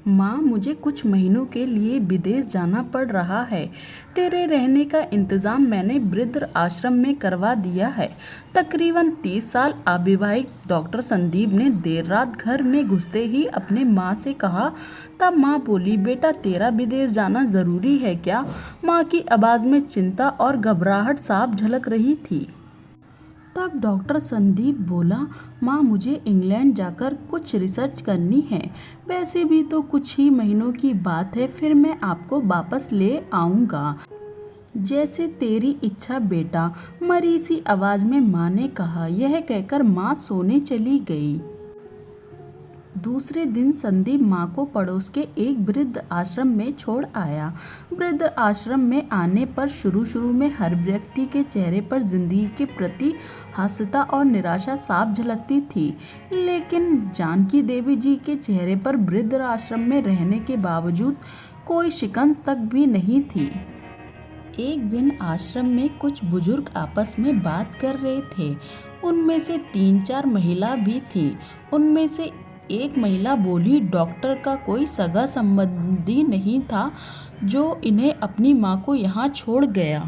माँ, मुझे कुछ महीनों के लिए विदेश जाना पड़ रहा है। तेरे रहने का इंतज़ाम मैंने वृद्ध आश्रम में करवा दिया है। तकरीबन 30 साल अविवाहित डॉक्टर संदीप ने देर रात घर में घुसते ही अपने माँ से कहा। तब माँ बोली, बेटा तेरा विदेश जाना ज़रूरी है क्या? माँ की आवाज़ में चिंता और घबराहट साफ झलक रही थी। तब डॉक्टर संदीप बोला, माँ मुझे इंग्लैंड जाकर कुछ रिसर्च करनी है। वैसे भी तो कुछ ही महीनों की बात है, फिर मैं आपको वापस ले आऊँगा। जैसे तेरी इच्छा बेटा, मरी सी आवाज़ में माँ ने कहा। यह कहकर माँ सोने चली गई। दूसरे दिन संदीप माँ को पड़ोस के एक वृद्ध आश्रम में छोड़ आया। वृद्ध आश्रम में आने पर शुरू में हर व्यक्ति के चेहरे पर जिंदगी के प्रति हास्यता और निराशा साफ झलकती थी, लेकिन जानकी देवी जी के चेहरे पर वृद्ध आश्रम में रहने के बावजूद कोई शिकन तक भी नहीं थी। एक दिन आश्रम में कुछ बुजुर्ग आपस में बात कर रहे थे। उनमें से 3-4 महिला भी थीं। उनमें से एक महिला बोली, डॉक्टर का कोई सगा संबंधी नहीं था जो इन्हें अपनी माँ को यहाँ छोड़ गया।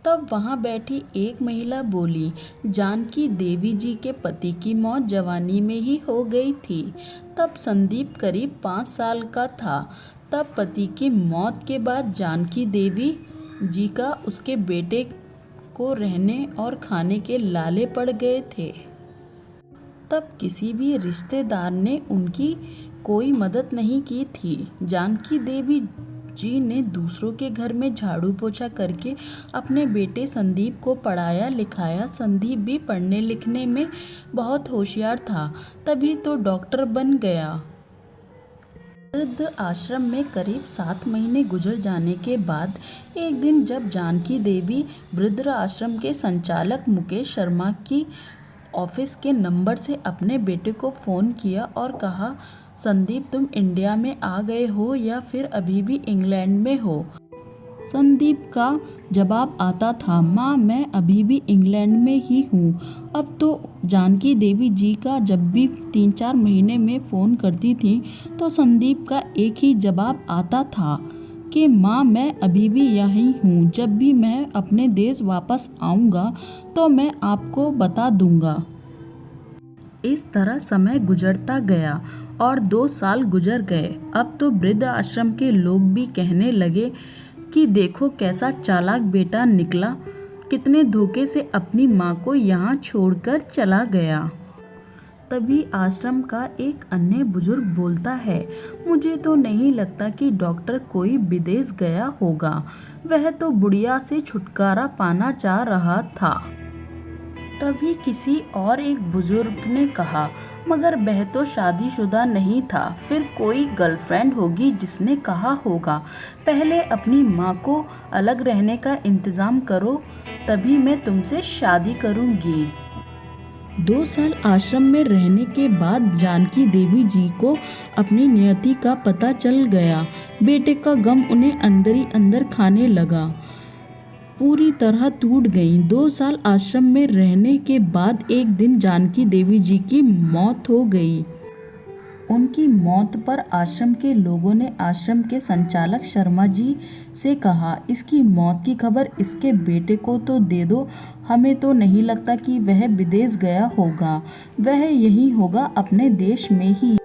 तब वहाँ बैठी एक महिला बोली, जानकी देवी जी के पति की मौत जवानी में ही हो गई थी। तब संदीप करीब 5 साल का था। तब पति की मौत के बाद जानकी देवी जी का उसके बेटे को रहने और खाने के लाले पड़ गए थे। तब किसी भी रिश्तेदार ने उनकी कोई मदद नहीं की थी। जानकी देवी जी ने दूसरों के घर में झाड़ू पोछा करके अपने बेटे संदीप को पढ़ाया लिखाया। संदीप भी पढ़ने लिखने में बहुत होशियार था, तभी तो डॉक्टर बन गया। वृद्ध आश्रम में करीब 7 महीने गुजर जाने के बाद एक दिन जब जानकी देवी वृद्ध आश्रम के संचालक मुकेश शर्मा की ऑफिस के नंबर से अपने बेटे को फ़ोन किया और कहा, संदीप तुम इंडिया में आ गए हो या फिर अभी भी इंग्लैंड में हो? संदीप का जवाब आता था, माँ मैं अभी भी इंग्लैंड में ही हूँ। अब तो जानकी देवी जी का जब भी 3-4 महीने में फ़ोन करती थी तो संदीप का एक ही जवाब आता था कि माँ मैं अभी भी यहीं हूँ। जब भी मैं अपने देश वापस आऊँगा तो मैं आपको बता दूँगा। इस तरह समय गुजरता गया और 2 साल गुजर गए। अब तो वृद्ध आश्रम के लोग भी कहने लगे कि देखो कैसा चालाक बेटा निकला, कितने धोखे से अपनी माँ को यहाँ छोड़कर चला गया। तभी आश्रम का एक अन्य बुजुर्ग बोलता है, मुझे तो नहीं लगता कि डॉक्टर कोई विदेश गया होगा। वह तो बुढ़िया से छुटकारा पाना चाह रहा था। तभी किसी और एक बुजुर्ग ने कहा, मगर वह तो शादीशुदा नहीं था, फिर कोई गर्लफ्रेंड होगी जिसने कहा होगा पहले अपनी माँ को अलग रहने का इंतज़ाम करो, तभी मैं तुमसे शादी करूँगी। 2 साल आश्रम में रहने के बाद जानकी देवी जी को अपनी नियति का पता चल गया। बेटे का गम उन्हें अंदर ही अंदर खाने लगा। पूरी तरह टूट गईं। 2 साल आश्रम में रहने के बाद एक दिन जानकी देवी जी की मौत हो गई। उनकी मौत पर आश्रम के लोगों ने आश्रम के संचालक शर्मा जी से कहा, इसकी मौत की खबर इसके बेटे को तो दे दो, हमें तो नहीं लगता कि वह विदेश गया होगा, वह यही होगा अपने देश में ही।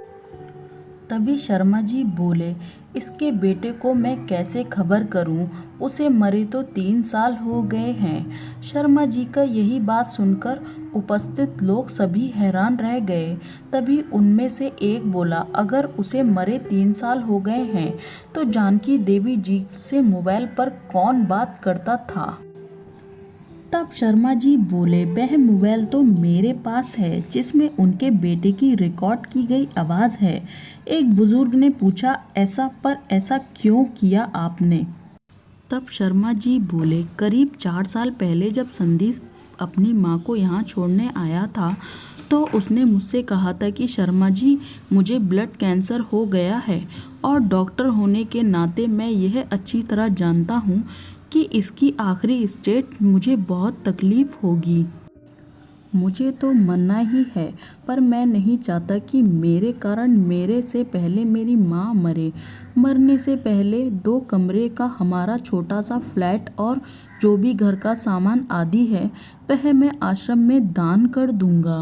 तभी शर्मा जी बोले, इसके बेटे को मैं कैसे खबर करूं? उसे मरे तो 3 साल हो गए हैं। शर्मा जी का यही बात सुनकर उपस्थित लोग सभी हैरान रह गए। तभी उनमें से एक बोला, अगर उसे मरे 3 साल हो गए हैं तो जानकी देवी जी से मोबाइल पर कौन बात करता था? तब शर्मा जी बोले, वह मोबाइल तो मेरे पास है जिसमें उनके बेटे की रिकॉर्ड की गई आवाज़ है। एक बुजुर्ग ने पूछा, ऐसा क्यों किया आपने? तब शर्मा जी बोले, करीब 4 साल पहले जब संदीप अपनी माँ को यहाँ छोड़ने आया था तो उसने मुझसे कहा था कि शर्मा जी मुझे ब्लड कैंसर हो गया है और डॉक्टर होने के नाते मैं यह अच्छी तरह जानता हूँ कि इसकी आखिरी स्टेज मुझे बहुत तकलीफ़ होगी। मुझे तो मरना ही है, पर मैं नहीं चाहता कि मेरे कारण मेरे से पहले मेरी माँ मरे। मरने से पहले 2 कमरे का हमारा छोटा सा फ्लैट और जो भी घर का सामान आदि है वह मैं आश्रम में दान कर दूंगा।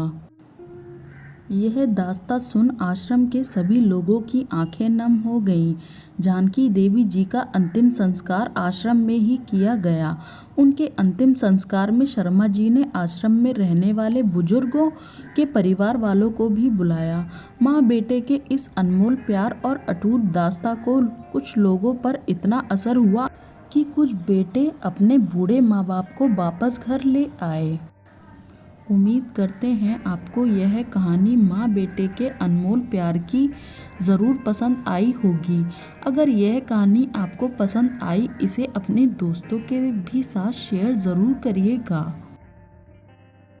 यह दास्तां सुन आश्रम के सभी लोगों की आंखें नम हो गईं। जानकी देवी जी का अंतिम संस्कार आश्रम में ही किया गया। उनके अंतिम संस्कार में शर्मा जी ने आश्रम में रहने वाले बुजुर्गों के परिवार वालों को भी बुलाया। माँ बेटे के इस अनमोल प्यार और अटूट दास्तां को कुछ लोगों पर इतना असर हुआ कि कुछ बेटे अपने बूढ़े माँ बाप को वापस घर ले आए। उम्मीद करते हैं आपको यह कहानी माँ बेटे के अनमोल प्यार की ज़रूर पसंद आई होगी। अगर यह कहानी आपको पसंद आई इसे अपने दोस्तों के भी साथ शेयर ज़रूर करिएगा।